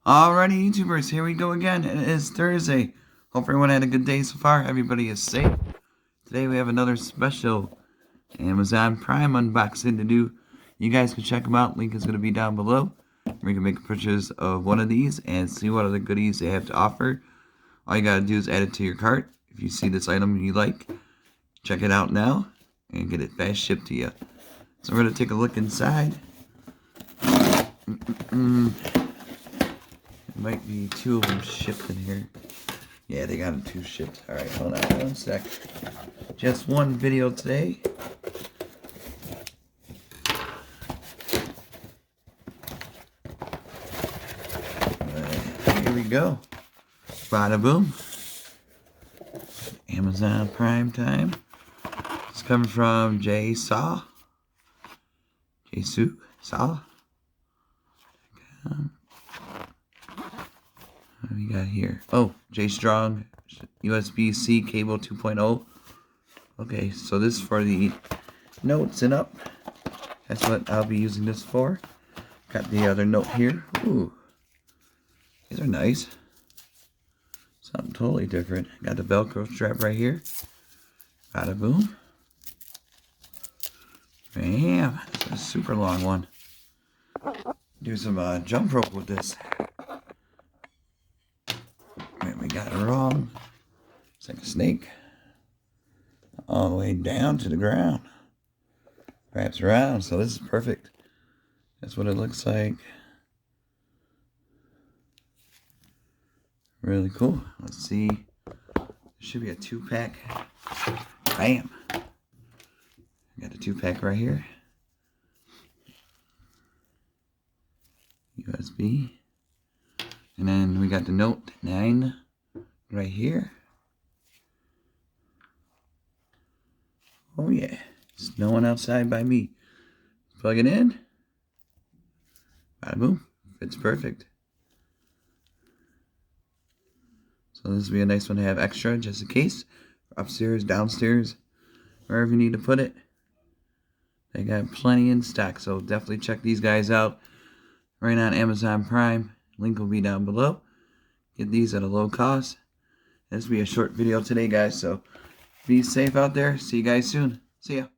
Alrighty, YouTubers, here we go again. It is Thursday. Hope everyone had a good day so far. Everybody is safe. Today we have another special Amazon Prime unboxing to do. You guys can check them out. Link is going to be down below. We can make purchase of one of these and see what other goodies they have to offer. All you got to do is add it to your cart. If you see this item you like, check it out now and get it fast shipped to you. So we're going to take a look inside. Might be two of them shipped in here. Yeah, they got them two shipped. Alright, hold on one sec. Just one video today. Alright, here we go. Bada boom. Amazon Prime time. It's coming from JSAUX. JSAUX. What do we got here? Oh, J-Strong USB-C cable 2.0. Okay, so this is for the notes and up. That's what I'll be using this for. Got the other note here. Ooh, these are nice. Something totally different. Got the Velcro strap right here. Bada boom. Bam. It's a super long one. Do some jump rope with this. We got it wrong. It's like a snake. All the way down to the ground. Wraps around, so this is perfect. That's what it looks like. Really cool. Let's see. There should be a 2-pack. Bam. Got a 2-pack right here. USB. And then we got the Note 9 right here. Oh yeah, snowing outside by me. Plug it in. Bada boom. Fits perfect. So this would be a nice one to have extra just in case. Upstairs, downstairs, wherever you need to put it. They got plenty in stock, so definitely check these guys out right on Amazon Prime. Link will be down below. Get these at a low cost. This will be a short video today, guys, so be safe out there. See you guys soon. See ya.